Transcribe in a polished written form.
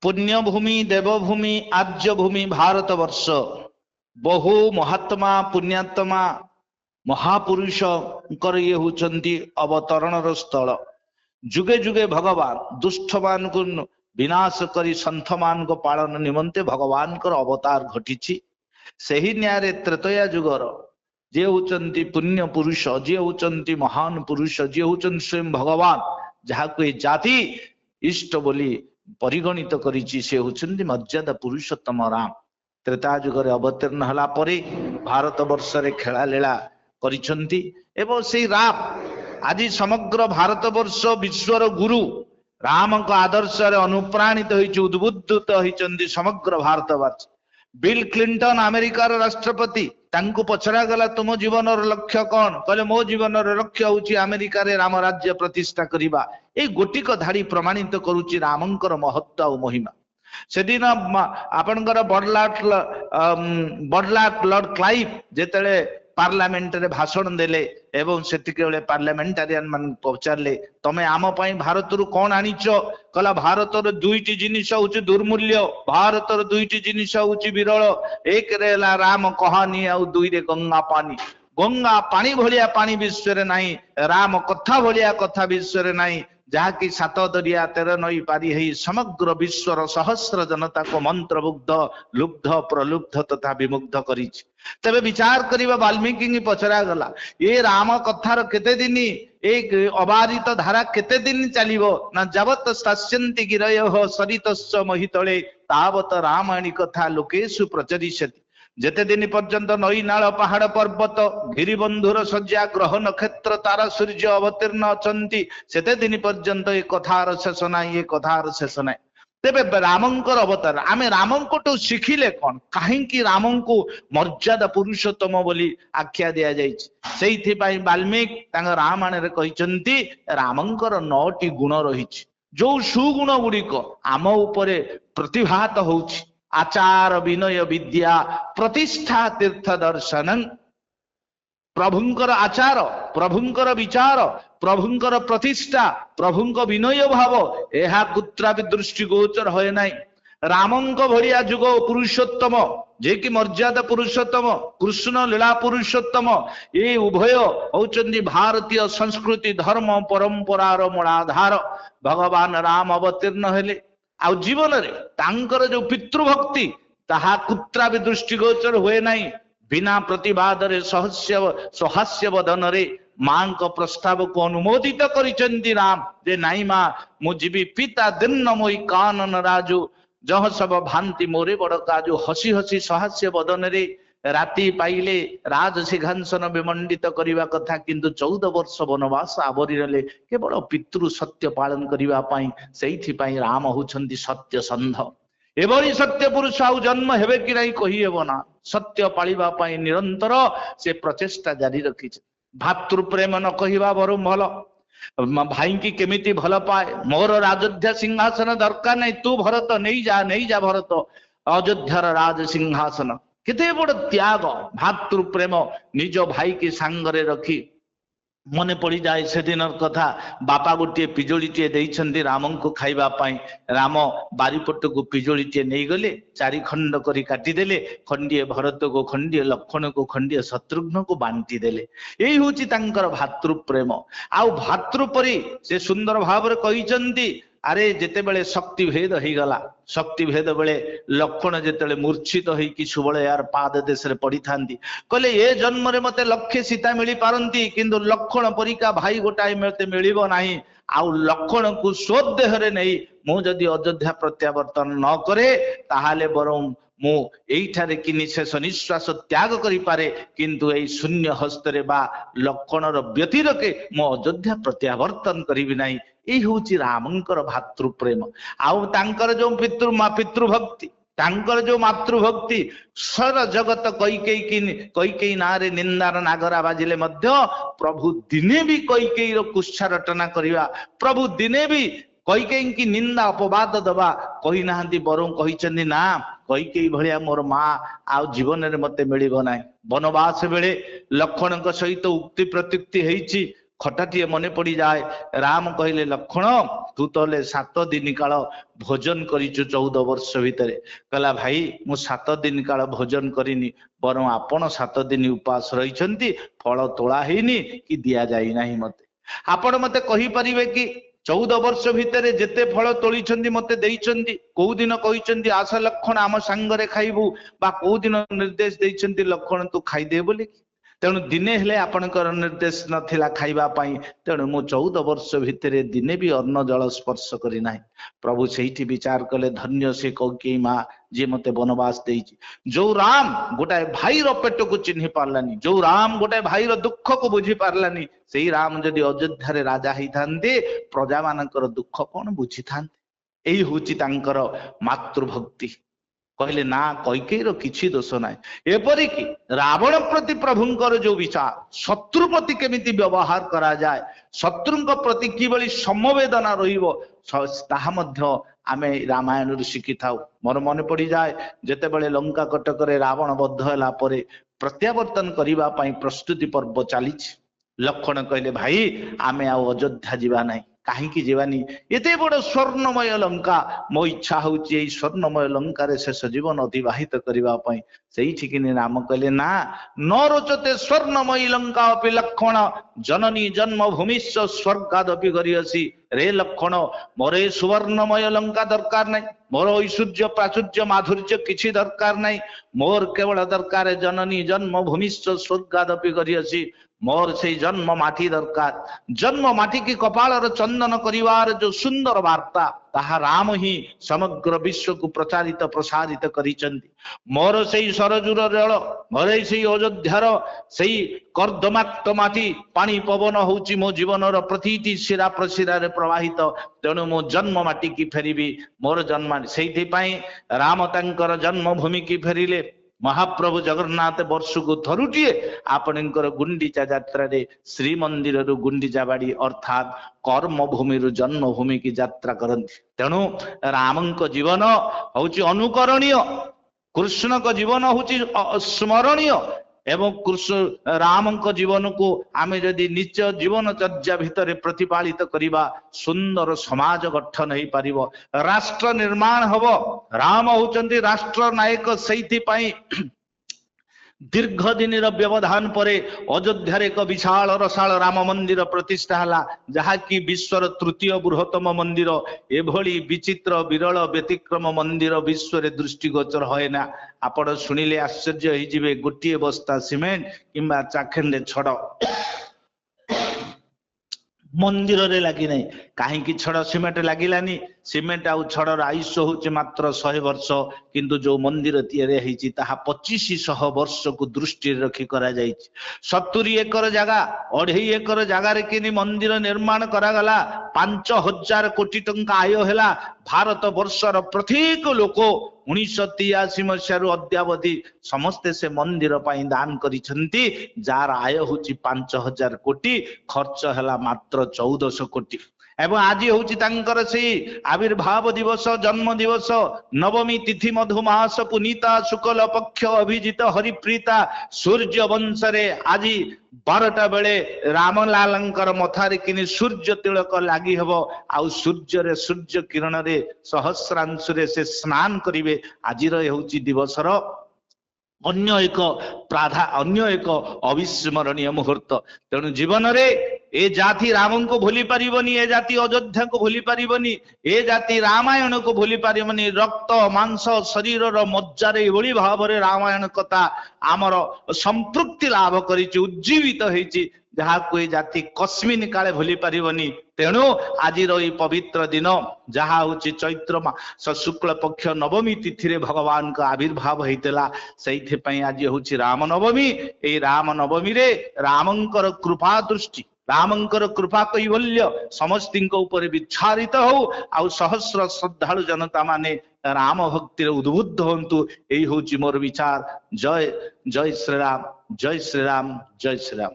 पुण्यभूमि देवभूमि आर्यभूमि भारतवर्ष बहु महात्मा पुण्यात्मा महापुरुष ये होचंती अवतरण स्थल। जुगे जुगे भगवान दुष्ट मान को विनाश करी संत मान को पालन निमंते भगवान को अवतार घटी। सही न्याय त्रेतया जुगर जे होचंती पुण्य पुरुष जे होचंती महान पुरुष जे होचंती स्वयं भगवान जहाँ को जाति इष्ट बोली परिगणित करिछि से होचंती मर्यादा पुरुषोत्तम राम। त्रेता जुगरे अवतीर्ण हला परे भारत वर्ष रे खेला लीला करिसंती एवं से राम आज समग्र भारत वर्ष विश्वर गुरु राम को आदर्श रे अनुप्राणित होइछि उद्बुद्ध होइछंती समग्र भारतवर्ष। बिल क्लिंटन अमेरिकार राष्ट्रपति तांको पचरा गला तुम जीवन लक्ष्य कौन कहले मो जीवन लक्ष्य होची अमेरिका रे राम राज्य प्रतिष्ठा करिबा। ए गोटिक धाड़ी प्रमाणित करूची रामंकर महत्व और महिमा। सेदिन आपनकर बडलाट लॉर्ड क्लाइव जेतेले पार्लियामेंट रे भाषण देले एवं सेतिके बेले पार्लियामेंटारियन मान पचारले तमे आम पई भारत रु कोन आनिच कला भारत रो दुईटी जिनिस होची दुर्मूल्य भारत रो दुईटी जिनिस होची विरल एक रे ला राम कहानी आ दुई रे गंगा पानी भलिया पानी विश्व रे नाही राम कथा भलिया कथा विश्व रे नाही जहाँकि सात दरिया 13 नई पारी है समग्र विश्वर सहस्र जनता को मंत्रमुग्ध लुब्ध प्रलुब्ध तथा विमुग्ध करी। तबे विचार करिबा वाल्मीकि पचरा गला ये राम कथार केते दिन एक अबारित धारा केते दिन चलिबो ना जबत स्थास्यन्ति गिरयो सरितस्व महितले तावत रामायणी कथा लोकेषु प्रचरिष्यति। जेते दिन पर्यंत नई नाल पहाड़ पर्वत गिरिबंधुर सज्जा ग्रह नक्षत्र तारा सूर्य अवतीर्ण अछंती सेते दिन पर्यंत ए कथार शेष नाही ए कथार शेष नाही। तेबे रामंकर अवतार आमे रामंको शिखिले कौन कहीं रामंको मर्यादा पुरुषोत्तम बोली आख्या दिया जाइछि। सेइथि पई वाल्मीकि तांग रामायण रे कहिसंती रामंकर 9टी गुण रहिछि जो सुगुण गुड़िक आम उपरे प्रतिभात होछि। आचार विनय विद्या प्रतिष्ठा तीर्थ दर्शन प्रभुंकर आचार प्रभुंकर विचार प्रभुंकर प्रतिष्ठा प्रभुंक विनय भाव यह कुत्रा भी दृष्टि गोचर होए नाही। रामंक भलिया जुग पुरुषोत्तम जे कि मर्यादा पुरुषोत्तम कृष्ण लीला पुरुषोत्तम ये उभय होचंदी भारतीय संस्कृति धर्म परंपरार मूलाधार। भगवान राम अवतीर्ण हेले आ जीवन रे तांकर जो पितृभक्ति ताहा कुत्रा भी दृष्टिगोचर हुए नहीं। बिना प्रतिवाद रे सहास्य वदन रे मां को प्रस्ताव को अनुमोदित करिसंती राम जे नाई मां मु जीवी पिता दिन्न मोई कानन राजू जह सब भांति मोरे बड़ काजू हसी हसी सहास्य वदन रे राति पाइले राज सिंहासन विमंडित करिवा कथा किंतु 14 वर्ष वनवास आवरी रले केवल पितृ सत्य पालन करिवा पाई। सेइथि पाई राम होछंती सत्य संध। एभली सत्य पुरुष आउ जन्म हेबे कि नाही कहि हेबो ना। सत्य पालिबा पाई निरंतर से प्रचेष्टा जारी रखि। भातृ प्रेम न कहिबा बरम भल भाई की केमिति भल पाए मोर राजोध्या सिंहासन दरकार नहीं तू भरत नहीं जा भरत अयोध्यार राज सिंहासन केते बड़ त्याग भातृ प्रेम निज भाई की सांगरे रखी। मने पड़ी जाए से दिन कथा बापा गोटे पिजोड़ीटे देइछंती रामन को खाइबा पाई राम बारीपट को पिजोड़ीटे नहीं गले 4 खंड करी काटी देले खंडिए भरत को खंडिए लक्ष्मण को खंडिए शत्रुघ्न को बांटी देले। यही होची तांकर भातृ प्रेम। आ भातृ परी से सुंदर भाव रे कहिसंती अरे जेते बेले शक्ति भेद हो गला शक्ति भेद बेले लक्ष्मण जेते मूर्छित हो किछु बेले यार पाद देश रे पड़ी थांती कहले ए जन्म रे मते लक्ष्य सीता मिली पारंती किंतु लक्ष्मण परिका भाई गोटाए मते मिलिबो नाही। आउ लक्ष्मण को स्वदेह रे नहीं मु जदि अयोध्या प्रत्यावर्तन न करे ताहाले बरं मु एठारे कि निशेष निश्वास त्याग करि पारे किंतु ए शून्य हस्त रे बा लक्ष्मणर व्यतिरके मु अयोध्या प्रत्यावर्तन करिबि नाही। यही हूँ रामंकर भातृ प्रेम। आउ तांकर जो पितृभक्ति तांकर जो मातृभक्ति सर जगत कैकेयी ना रे निंदार नागरा बाजिले मध्य प्रभु दिने भी कैकेयी रो कुच्छा रटना करिवा प्रभु दिने भी कैकेयी की निंदा अपवाद दबा कही नाहंती बरं कहिचंदी ना कैकेयी भलिया मोर मां आउ जीवन रे मते मिलिबो नाही। वनवास बेले लक्ष्मण सहित उक्ति प्रत्युक्ति हेइची ଖଟାଟିଏ ମନେ ପଡିଯାଏ। ରାମ କହିଲେ ଲକ୍ଷ୍ମଣ ତୁ ତଲେ 7 ଦିନ କାଳ ଭୋଜନ କରିଛୁ 14 ବର୍ଷ ଭିତରେ। କହିଲା ଭାଇ ମୁଁ 7 ଦିନ କାଳ ଭୋଜନ କରିନି, ବରଂ ଆପଣ 7 ଦିନ ଉପାସ ରହିଛନ୍ତି, ଫଳ ତୋଳା ହେଇନି କି ଦିଆଯାଇ ନାହିଁ ମତେ। ଆପଣ ମତେ କହିପାରିବେ କି 14 ବର୍ଷ ଭିତରେ ଯେତେ ଫଳ ତୋଳିଛନ୍ତି ମତେ ଦେଇଛନ୍ତି, କୋଉ ଦିନ କହିଛନ୍ତି ଆସ ଲକ୍ଷ୍ମଣ ଆମ ସାଙ୍ଗରେ ଖାଇବୁ, ବା କୋଉ ଦିନ ନିର୍ଦ୍ଦେଶ ଦେଇଛନ୍ତି ଲକ୍ଷ୍ମଣ ତୁ ଖାଇଦେ ବୋଲି? ତେଣୁ ଦିନେ ହେଲେ ଆପଣଙ୍କର ନିର୍ଦ୍ଦେଶ ନଥିଲା ଖାଇବା ପାଇଁ, ତେଣୁ ମୁଁ 14 ବର୍ଷ ଭିତରେ ଦିନେ ବି ଅନ୍ନ ଜଳ ସ୍ପର୍ଶ କରିନାହିଁ। ପ୍ରଭୁ ସେଇଠି ବିଚାର କଲେ ଧନ୍ୟ ସେ କୈକେୟୀ ମା ଯିଏ ମତେ ବନବାସ ଦେଇଛି। ଯୋଉ ରାମ ଗୋଟାଏ ଭାଇର ପେଟକୁ ଚିହ୍ନି ପାରିଲାନି, ଯୋଉ ରାମ ଗୋଟାଏ ଭାଇର ଦୁଃଖକୁ ବୁଝି ପାରିଲାନି, ସେଇ ରାମ ଯଦି ଅଯୋଧ୍ୟାରେ ରାଜା ହେଇଥାନ୍ତେ ପ୍ରଜା ମାନଙ୍କର ଦୁଃଖ କଣ ବୁଝିଥାନ୍ତେ? ଏଇ ହଉଛି ତାଙ୍କର ମାତୃଭକ୍ତି। କହିଲେ ନା କୈକେୟୀର କିଛି ଦୋଷ ନାହିଁ। ଏପରିକି ରାବଣ ପ୍ରତି ପ୍ରଭୁଙ୍କର ଯୋଉ ବିଚାର, ଶତ୍ରୁ ପ୍ରତି କେମିତି ବ୍ୟବହାର କରାଯାଏ, ଶତ୍ରୁଙ୍କ ପ୍ରତି କିଭଳି ସମବେଦନା ରହିବ, ତାହା ମଧ୍ୟ ଆମେ ରାମାୟଣରୁ ଶିଖିଥାଉ। ମୋର ମନେ ପଡିଯାଏ ଯେତେବେଳେ ଲଙ୍କା କଟକରେ ରାବଣ ବଦ୍ଧ ହେଲା ପରେ ପ୍ରତ୍ୟାବର୍ତ୍ତନ କରିବା ପାଇଁ ପ୍ରସ୍ତୁତି ପର୍ବ ଚାଲିଛି, ଲକ୍ଷ୍ମଣ କହିଲେ ଭାଇ ଆମେ ଆଉ ଅଯୋଧ୍ୟା ଯିବା ନାହିଁ। କାହିଁକି ଯିବାନି? ଏତେ ବଡ ସ୍ୱର୍ଣ୍ଣମୟ ଲଙ୍କା, ମୋ ଇଚ୍ଛା ହଉଛି ଏଇ ସ୍ୱର୍ଣ୍ଣମୟ ଲଙ୍କାରେ ଶେଷ ଜୀବନ ଅତିବାହିତ କରିବା ପାଇଁ। ସେଇଠିକିନି ରାମ କହିଲେ ନା ନ ରୋଚତେ ସ୍ୱର୍ଣ୍ଣମୟୀ ଲଙ୍କା ଅପି ଲକ୍ଷ୍ମଣ ଜନନୀ ଜନ୍ମଭୂମିଶ୍ଚ ସ୍ୱର୍ଗାଦପି ଗରିୟସୀ। ରେ ଲକ୍ଷ୍ମଣ ମୋର ଏ ସୁବର୍ଣ୍ଣମୟ ଲଙ୍କା ଦରକାର ନାହିଁ, ମୋର ଐଶ୍ୱର୍ଯ୍ୟ ପ୍ରାଚୁର୍ଯ୍ୟ ମାଧୁର୍ଯ୍ୟ କିଛି ଦରକାର ନାହିଁ, ମୋର କେବଳ ଦରକାର ଜନନୀ ଜନ୍ମଭୂମିଶ୍ଚ ସ୍ୱର୍ଗାଦପି ଗରିୟସୀ। ମୋର ସେଇ ଜନ୍ମ ମାଟି ଦରକାର। ଜନ୍ମ ମାଟି କି କପାଳର ଚନ୍ଦନ କରିବାର ଯୋଉ ସୁନ୍ଦର ବାର୍ତ୍ତା, ତାହା ରାମ ହିଁ ସମଗ୍ର ବିଶ୍ୱକୁ ପ୍ରଚାରିତ ପ୍ରସାରିତ କରିଛନ୍ତି। ମୋର ସେଇ ସରଜୁର ରେଳ, ମୋର ସେଇ ଅଯୋଧ୍ୟାର ସେଇ କର୍ଦ୍ଦମାକ୍ତ ମାଟି, ପାଣି ପବନ ହଉଛି ମୋ ଜୀବନର ପ୍ରତିଟି ଶିରା ପ୍ରଶିରାରେ ପ୍ରବାହିତ। ତେଣୁ ମୁଁ ଜନ୍ମ ମାଟି କି ଫେରିବି, ମୋର ଜନ୍ମ। ସେଇଥିପାଇଁ ରାମ ତାଙ୍କର ଜନ୍ମଭୂମି କି ଫେରିଲେ। ମହାପ୍ରଭୁ ଜଗନ୍ନାଥ ବର୍ଷକୁ ଥରୁଟିଏ ଆପଣଙ୍କର ଗୁଣ୍ଡିଚା ଯାତ୍ରାରେ ଶ୍ରୀମନ୍ଦିରରୁ ଗୁଣ୍ଡିଚା ବାଡି ଅର୍ଥାତ କର୍ମଭୂମିରୁ ଜନ୍ମଭୂମି କି ଯାତ୍ରା କରନ୍ତି। ତେଣୁ ରାମଙ୍କ ଜୀବନ ହଉଛି ଅନୁକରଣୀୟ, କୃଷ୍ଣଙ୍କ ଜୀବନ ହଉଛି ସ୍ମରଣୀୟ। ଏବଂ କୃଷ୍ଣ ରାମଙ୍କ ଜୀବନକୁ ଆମେ ଯଦି ନିଜ ଜୀବନଚର୍ଯ୍ୟା ଭିତରେ ପ୍ରତିପାଳିତ କରିବା, ସୁନ୍ଦର ସମାଜ ଗଠନ ହେଇପାରିବ, ରାଷ୍ଟ୍ର ନିର୍ମାଣ ହବ। ରାମ ହଉଛନ୍ତି ରାଷ୍ଟ୍ର ନାୟକ। ସେଇଥିପାଇଁ ଦୀର୍ଘ ଦିନର ବ୍ୟବଧାନ ପରେ ଅଯୋଧ୍ୟାରେ ଏକ ବିଶାଳ ରସାଳ ରାମ ମନ୍ଦିର ପ୍ରତିଷ୍ଠା ହେଲା, ଯାହାକି ବିଶ୍ୱର ତୃତୀୟ ବୃହତ୍ତମ ମନ୍ଦିର। ଏଭଳି ବିଚିତ୍ର ବିରଳ ବ୍ୟତିକ୍ରମ ମନ୍ଦିର ବିଶ୍ୱରେ ଦୃଷ୍ଟିଗୋଚର ହୁଏ ନା। ଆପଣ ଶୁଣିଲେ ଆଶ୍ଚର୍ଯ୍ୟ ହେଇଯିବେ, ଗୋଟିଏ ବସ୍ତା ସିମେଣ୍ଟ କିମ୍ବା ଚାଖେଣ୍ଡେ ଛଡ଼ ମନ୍ଦିରରେ ଲାଗି ନାହିଁ। କାହିଁକି ଛଡ଼ ସିମେଣ୍ଟ ଲାଗିଲାନି? ସିମେଣ୍ଟ ଆଉ ଛଡ଼ର ଆୟୁଷ ହଉଛି ମାତ୍ର 100 ବର୍ଷ, କିନ୍ତୁ ଯୋଉ ମନ୍ଦିର ତିଆରି ହେଇଛି ତାହା 2500 ବର୍ଷକୁ ଦୃଷ୍ଟିରେ ରଖି କରାଯାଇଛି। 70 ଏକର ଜାଗା, 2.5 ଏକର ଜାଗାରେ କିନି ମନ୍ଦିର ନିର୍ମାଣ କରାଗଲା। 5000 କୋଟି ଟଙ୍କା ଆୟ ହେଲା। ଭାରତ ବର୍ଷର ପ୍ରତ୍ୟେକ ଲୋକ 1983 ମସିହାରୁ ଅଦ୍ୟାବଧି ସମସ୍ତେ ସେ ମନ୍ଦିର ପାଇଁ ଦାନ କରିଛନ୍ତି, ଯାହାର ଆୟ ହଉଛି 5000 କୋଟି, ଖର୍ଚ୍ଚ ହେଲା ମାତ୍ର 1400 କୋଟି। ଏବଂ ଆଜି ହଉଛି ତାଙ୍କର ସେଇ ଆବିର୍ଭାବ ଦିବସ, ଜନ୍ମ ଦିବସ। ନବମୀ ତିଥି ମଧୁମାସ ପୁନିତା ଶୁକ୍ଲ ପକ୍ଷ ଅଭିଜିତ ହରିପ୍ରୀତା। ସୂର୍ଯ୍ୟ ବଂଶରେ ଆଜି 12ଟା ବେଳେ ରାମଲାଲଙ୍କର ମଥାରେ କିନି ସୂର୍ଯ୍ୟ ତିଳକ ଲାଗି ହେବ, ଆଉ ସୂର୍ଯ୍ୟରେ ସୂର୍ଯ୍ୟ କିରଣରେ ସହସ୍ରାଂଶରେ ସେ ସ୍ନାନ କରିବେ। ଆଜିର ହେଉଛି ଦିବସର ଅନ୍ୟ ଏକ ଅବିସ୍ମରଣୀୟ ମୁହୂର୍ତ୍ତ। ତେଣୁ ଜୀବନରେ ଏ ଜାତି ରାମଙ୍କୁ ଭୁଲି ପାରିବନି, ଏ ଜାତି ଅଯୋଧ୍ୟାକୁ ଭୁଲି ପାରିବନି, ଏ ଜାତି ରାମାୟଣକୁ ଭୁଲି ପାରିବନି। ରକ୍ତ ମାଂସ ଶରୀରର ମଜ୍ଜାରେ ଏଭଳି ଭାବରେ ରାମାୟଣ କଥା ଆମର ସମ୍ପୃକ୍ତି ଲାଭ କରିଛି, ଉଜ୍ଜୀବିତ ହେଇଛି, ଯାହାକୁ ଏ ଜାତି କସ୍ମିନ୍ କାଳେ ଭୁଲି ପାରିବନି। ତେଣୁ ଆଜିର ଏଇ ପବିତ୍ର ଦିନ, ଯାହା ହଉଛି ଚୈତ୍ର ମାସ ଶୁକ୍ଳ ପକ୍ଷ ନବମୀ ତିଥିରେ ଭଗବାନଙ୍କ ଆବିର୍ଭାବ ହେଇଥିଲା, ସେଇଥିପାଇଁ ଆଜି ହଉଛି ରାମ ନବମୀ। ଏଇ ରାମ ନବମୀରେ ରାମଙ୍କର କୃପା ଦୃଷ୍ଟି, ରାମଙ୍କର କୃପା କୈବଲ୍ୟ ସମସ୍ତଙ୍କ ଉପରେ ବିଚ୍ଛାରିତ ହଉ, ଆଉ ସହସ୍ର ଶ୍ରଦ୍ଧାଳୁ ଜନତା ମାନେ ରାମ ଭକ୍ତିରେ ଉଦ୍ବୁଦ୍ଧ ହୁଅନ୍ତୁ। ଏଇ ହଉଛି ମୋର ବିଚାର। ଜୟ ଜୟ ଶ୍ରୀରାମ, ଜୟ ଶ୍ରୀରାମ, ଜୟ ଶ୍ରୀରାମ।